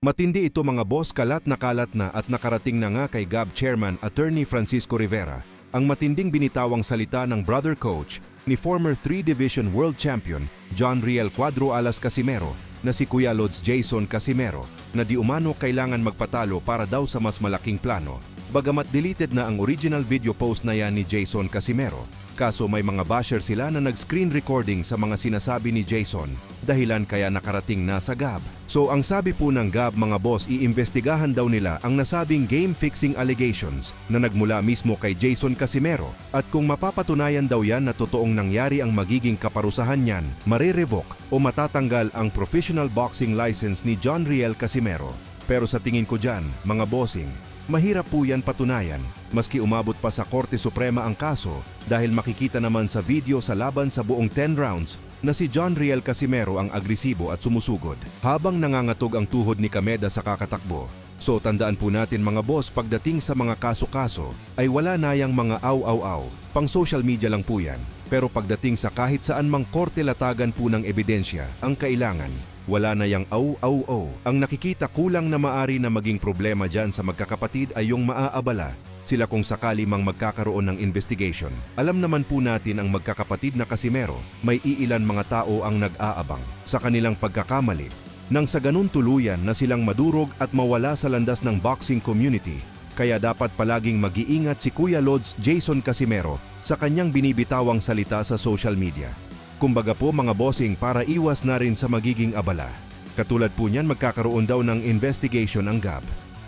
Matindi ito mga boss, kalat na at nakarating na nga kay GAB Chairman Attorney Francisco Rivera ang matinding binitawang salita ng brother coach ni former 3-Division World Champion John Riel Cuadro Alas Casimero na si Kuya Lods Jason Casimero na di umano kailangan magpatalo para daw sa mas malaking plano. Bagamat deleted na ang original video post na yan ni Jason Casimero, kaso may mga basher sila na nag-screen recording sa mga sinasabi ni Jason, dahilan kaya nakarating na sa GAB. So ang sabi po ng GAB mga boss, iimbestigahan daw nila ang nasabing game-fixing allegations na nagmula mismo kay Jason Casimero at kung mapapatunayan daw yan na totoong nangyari ang magiging kaparusahan niyan, marirevoke o matatanggal ang professional boxing license ni John Riel Casimero. Pero sa tingin ko dyan, mga bossing, mahirap po yan patunayan, maski umabot pa sa Korte Suprema ang kaso dahil makikita naman sa video sa laban sa buong 10 rounds na si John Riel Casimero ang agresibo at sumusugod habang nangangatog ang tuhod ni Kameda sa kakatakbo. So tandaan po natin mga boss, pagdating sa mga kaso-kaso ay wala na yang mga aw-aw-aw, pang social media lang po yan. Pero pagdating sa kahit saan mang korte latagan po ng ebidensya, ang kailangan, wala na yang aw-aw-aw. Ang nakikita kulang na maari na maging problema dyan sa magkakapatid ay yung maaabala sila kung sakali mang magkakaroon ng investigation. Alam naman po natin ang magkakapatid na Casimero, may iilan mga tao ang nag-aabang sa kanilang pagkakamali nang sa ganun tuluyan na silang madurog at mawala sa landas ng boxing community. Kaya dapat palaging mag-iingat si Kuya Lods Jason Casimero sa kanyang binibitawang salita sa social media. Kumbaga po mga bossing, para iwas na rin sa magiging abala. Katulad po niyan, magkakaroon daw ng investigation ang GAB.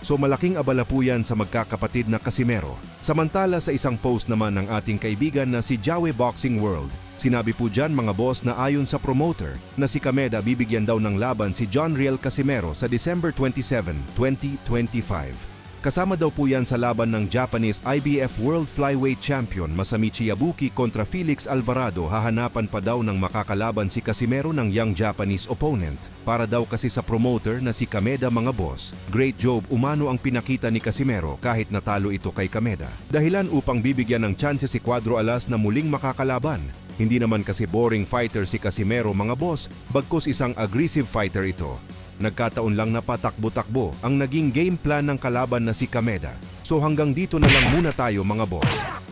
So malaking abala po yan sa magkakapatid na Casimero. Samantala sa isang post naman ng ating kaibigan na si Jawe Boxing World, sinabi po dyan mga boss na ayon sa promoter na si Kameda, bibigyan daw ng laban si John Riel Casimero sa December 27, 2025. Kasama daw po yan sa laban ng Japanese IBF World Flyweight Champion Masamichi Yabuki kontra Felix Alvarado. Hahanapan pa daw ng makakalaban si Casimero ng young Japanese opponent. Para daw kasi sa promoter na si Kameda mga boss, great job umano ang pinakita ni Casimero kahit natalo ito kay Kameda. Dahilan upang bibigyan ng chance si Cuadro Alas na muling makakalaban. Hindi naman kasi boring fighter si Casimero mga boss, bagkus isang aggressive fighter ito. Nagkataon lang na patakbo-takbo ang naging game plan ng kalaban na si Kameda. So hanggang dito na lang muna tayo mga boss.